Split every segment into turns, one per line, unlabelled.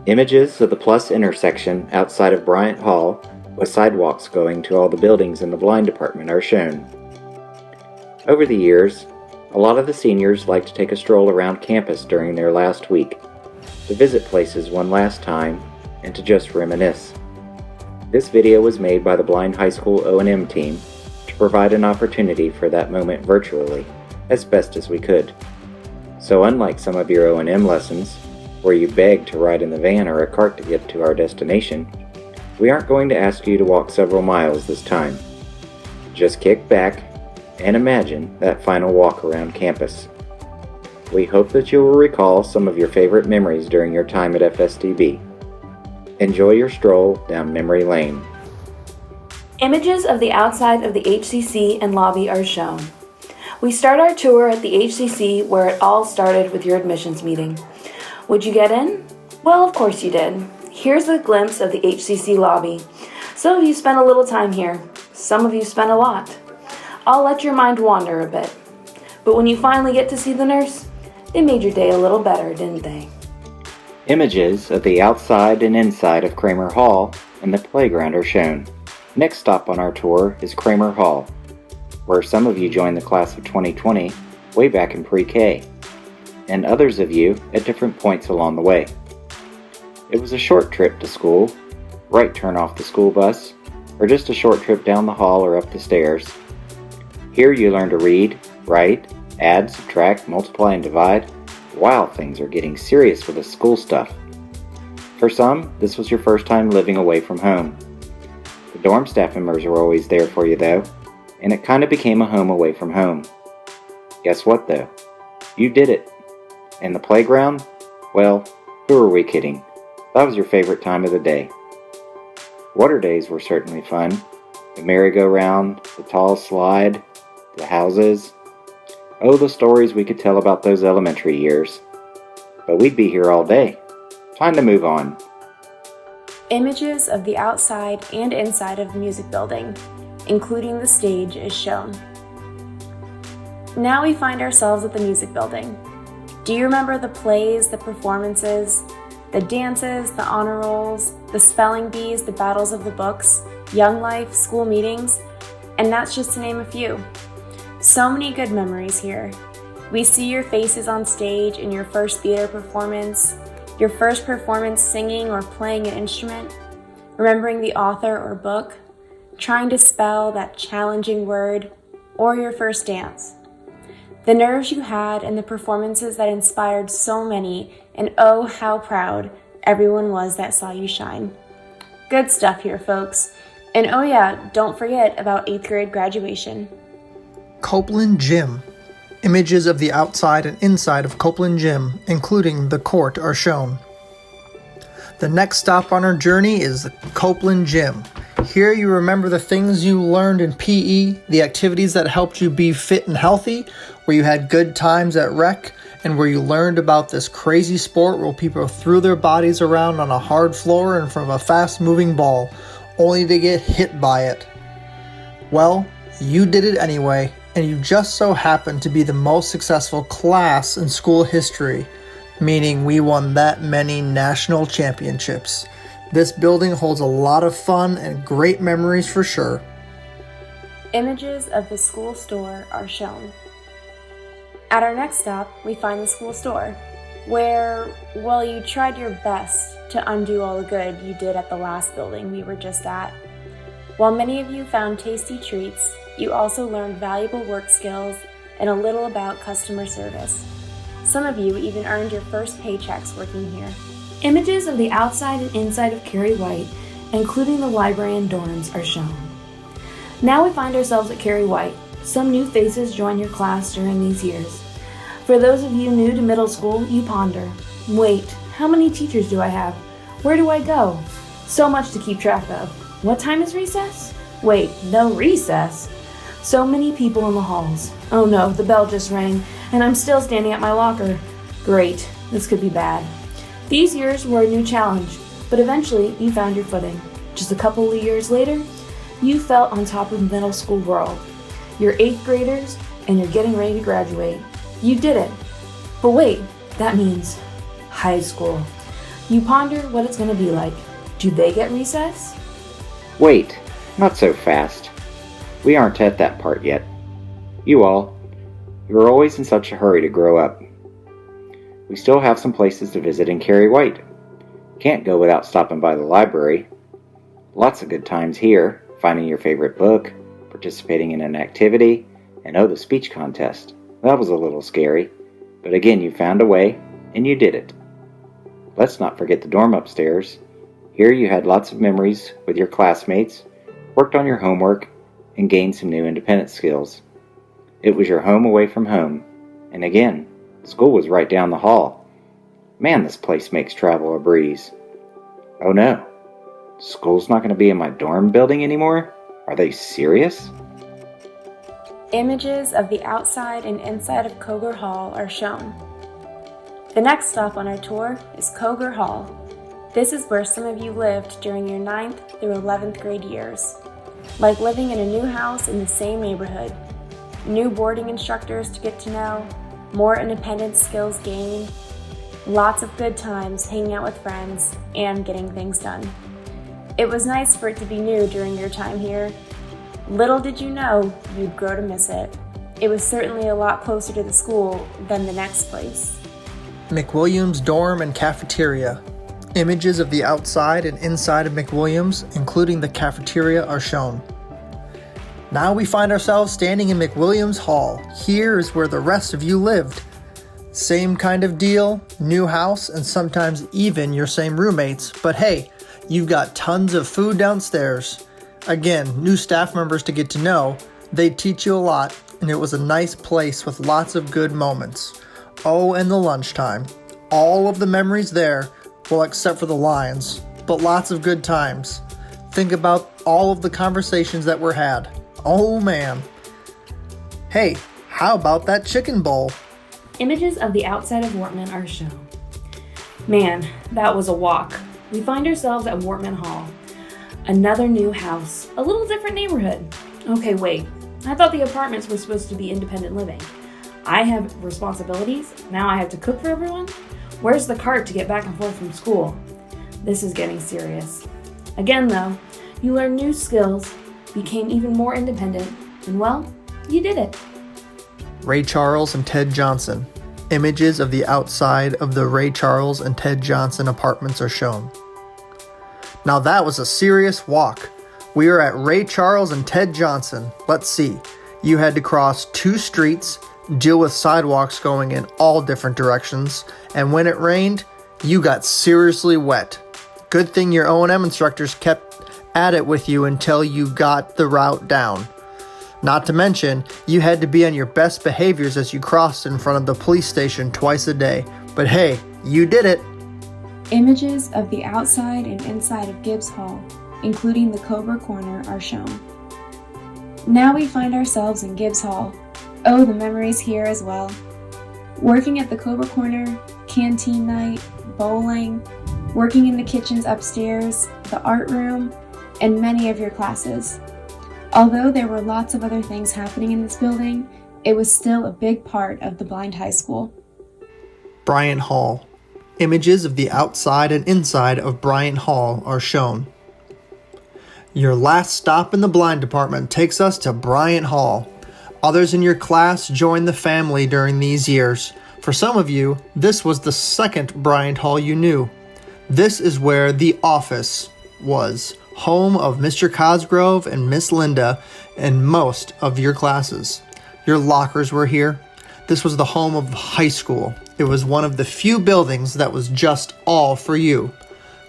Images of the Plus intersection outside of Bryant Hall, with sidewalks going to all the buildings in the blind department, are shown. Over the years, a lot of the seniors like to take a stroll around campus during their last week, to visit places one last time, and to just reminisce. This video was made by the Blind High School O&M team to provide an opportunity for that moment virtually, as best as we could. So unlike some of your O&M lessons, where you beg to ride in the van or a cart to get to our destination, we aren't going to ask you to walk several miles this time. Just kick back and imagine that final walk around campus. We hope that you will recall some of your favorite memories during your time at FSDB. Enjoy your stroll down memory lane.
Images of the outside of the HCC and lobby are shown. We start our tour at the HCC where it all started with your admissions meeting. Would you get in? Well, of course you did. Here's a glimpse of the HCC lobby. Some of you spent a little time here. Some of you spent a lot. I'll let your mind wander a bit. But when you finally get to see the nurse, it made your day a little better, didn't they?
Images of the outside and inside of Kramer Hall and the playground are shown. Next stop on our tour is Kramer Hall, where some of you joined the class of 2020 way back in pre-K, and others of you at different points along the way. It was a short trip to school, right turn off the school bus, or just a short trip down the hall or up the stairs. Here you learn to read, write, add, subtract, multiply, and divide. Wow, things are getting serious with the school stuff. For some, this was your first time living away from home. The dorm staff members were always there for you though, and it kind of became a home away from home. Guess what though? You did it. And the playground? Well, who are we kidding? That was your favorite time of the day. Water days were certainly fun. The merry-go-round, the tall slide, the houses. Oh, the stories we could tell about those elementary years. But we'd be here all day. Time to move on.
Images of the outside and inside of the music building, including the stage, is shown. Now we find ourselves at the music building. Do you remember the plays, the performances, the dances, the honor rolls, the spelling bees, the battles of the books, young life, school meetings, and that's just to name a few. So many good memories here. We see your faces on stage in your first theater performance, your first performance singing or playing an instrument, remembering the author or book, trying to spell that challenging word, or your first dance. The nerves you had and the performances that inspired so many, and oh, how proud everyone was that saw you shine. Good stuff here, folks. And oh yeah, don't forget about 8th grade graduation.
Copeland Gym. Images of the outside and inside of Copeland Gym, including the court, are shown. The next stop on our journey is the Copeland Gym. Here you remember the things you learned in PE, the activities that helped you be fit and healthy, where you had good times at rec, and where you learned about this crazy sport where people threw their bodies around on a hard floor in front of a fast-moving ball, only to get hit by it. Well, you did it anyway, and you just so happened to be the most successful class in school history, meaning we won that many national championships. This building holds a lot of fun and great memories for sure.
Images of the school store are shown. At our next stop, we find the school store, where, well, you tried your best to undo all the good you did at the last building we were just at. While many of you found tasty treats, you also learned valuable work skills and a little about customer service. Some of you even earned your first paychecks working here. Images of the outside and inside of Carey White, including the library and dorms, are shown. Now we find ourselves at Carey White. Some new faces join your class during these years. For those of you new to middle school, you ponder, wait, how many teachers do I have? Where do I go? So much to keep track of. What time is recess? Wait, no recess? So many people in the halls. Oh no, the bell just rang, and I'm still standing at my locker. Great, this could be bad. These years were a new challenge, but eventually you found your footing. Just a couple of years later, you felt on top of the middle school world. You're 8th graders, and you're getting ready to graduate. You did it. But wait, that means high school.
You ponder what it's going to be like. Do they get recess?
Wait, not so fast. We aren't at that part yet. You are always in such a hurry to grow up. We still have some places to visit in Cary White. Can't go without stopping by the library. Lots of good times here, finding your favorite book, participating in an activity, and the speech contest. That was a little scary, but again, you found a way, and you did it. Let's not forget the dorm upstairs. Here you had lots of memories with your classmates, worked on your homework, and gained some new independent skills. It was your home away from home, and again, school was right down the hall. Man, this place makes travel a breeze. Oh no, school's not going to be in my dorm building anymore? Are they serious?
Images of the outside and inside of Koger Hall are shown. The next stop on our tour is Koger Hall. This is where some of you lived during your 9th through 11th grade years. Like living in a new house in the same neighborhood. New boarding instructors to get to know, more independent skills gained, lots of good times hanging out with friends, and getting things done. It was nice for it to be new during your time here. Little did you know you'd grow to miss it. It was certainly a lot closer to the school than the next place.
McWilliams dorm and cafeteria. Images of the outside and inside of McWilliams, including the cafeteria, are shown. Now we find ourselves standing in McWilliams Hall. Here is where the rest of you lived. Same kind of deal, new house, and sometimes even your same roommates, but hey, you've got tons of food downstairs. Again, new staff members to get to know. They teach you a lot, and it was a nice place with lots of good moments. Oh, and the lunchtime. All of the memories there, well, except for the lines, but lots of good times. Think about all of the conversations that were had. Oh man. Hey, how about that chicken bowl?
Images of the outside of Wortman are shown. Man, that was a walk. We find ourselves at Wortman Hall. Another new house, a little different neighborhood. Okay, wait, I thought the apartments were supposed to be independent living. I have responsibilities, now I have to cook for everyone? Where's the cart to get back and forth from school? This is getting serious. Again though, you learned new skills, became even more independent, and well, you did it.
Ray Charles and Ted Johnson. Images of the outside of the Ray Charles and Ted Johnson apartments are shown. Now that was a serious walk. We are at Ray Charles and Ted Johnson. Let's see. You had to cross 2 streets, deal with sidewalks going in all different directions, and when it rained, you got seriously wet. Good thing your O&M instructors kept at it with you until you got the route down. Not to mention, you had to be on your best behaviors as you crossed in front of the police station twice a day. But hey, you did it!
Images of the outside and inside of Gibbs Hall, including the Cobra Corner, are shown. Now we find ourselves in Gibbs Hall. Oh, the memories here as well. Working at the Cobra Corner, canteen night, bowling, working in the kitchens upstairs, the art room, and many of your classes. Although there were lots of other things happening in this building, it was still a big part of the Blind High School.
Bryant Hall. Images of the outside and inside of Bryant Hall are shown. Your last stop in the blind department takes us to Bryant Hall. Others in your class joined the family during these years. For some of you, this was the second Bryant Hall you knew. This is where the office was, home of Mr. Cosgrove and Miss Linda and most of your classes. Your lockers were here. This was the home of high school. It was one of the few buildings that was just all for you.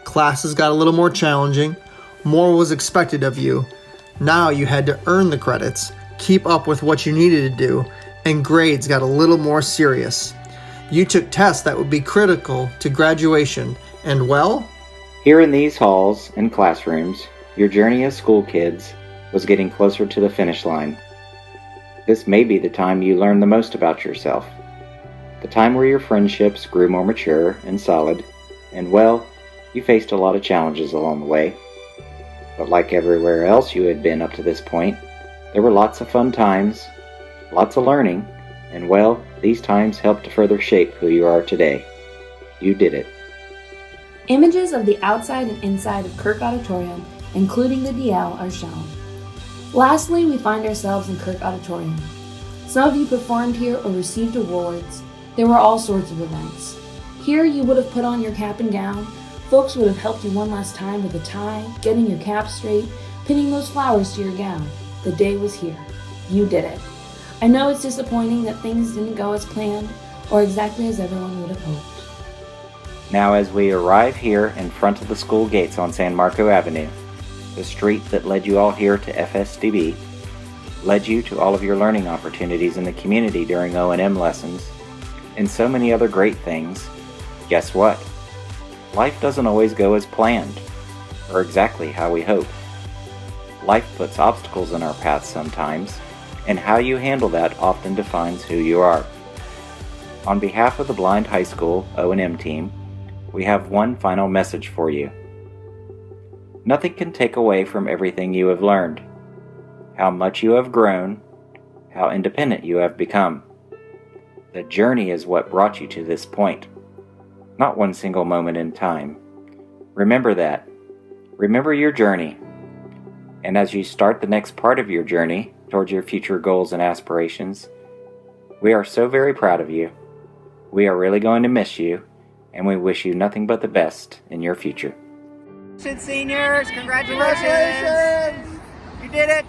Classes got a little more challenging. More was expected of you. Now you had to earn the credits, keep up with what you needed to do, and grades got a little more serious. You took tests that would be critical to graduation, and well,
Here in these halls and classrooms, your journey as school kids was getting closer to the finish line. This may be the time you learned the most about yourself. The time where your friendships grew more mature and solid, and well, you faced a lot of challenges along the way. But like everywhere else you had been up to this point, there were lots of fun times, lots of learning, and well, these times helped to further shape who you are today. You did it.
Images of the outside and inside of Kirk Auditorium, including the DL, are shown. Lastly, we find ourselves in Kirk Auditorium. Some of you performed here or received awards. There were all sorts of events. Here you would have put on your cap and gown. Folks would have helped you one last time with a tie, getting your cap straight, pinning those flowers to your gown. The day was here. You did it. I know it's disappointing that things didn't go as planned or exactly as everyone would have hoped.
Now as we arrive here in front of the school gates on San Marco Avenue, the street that led you all here to FSDB, led you to all of your learning opportunities in the community during O&M lessons, and so many other great things, guess what? Life doesn't always go as planned, or exactly how we hope. Life puts obstacles in our path sometimes, and how you handle that often defines who you are. On behalf of the Blind High School O&M team, we have one final message for you. Nothing can take away from everything you have learned, how much you have grown, how independent you have become. The journey is what brought you to this point, not one single moment in time. Remember that. Remember your journey. And as you start the next part of your journey towards your future goals and aspirations, we are so very proud of you. We are really going to miss you, and we wish you nothing but the best in your future.
Seniors, congratulations! You did it!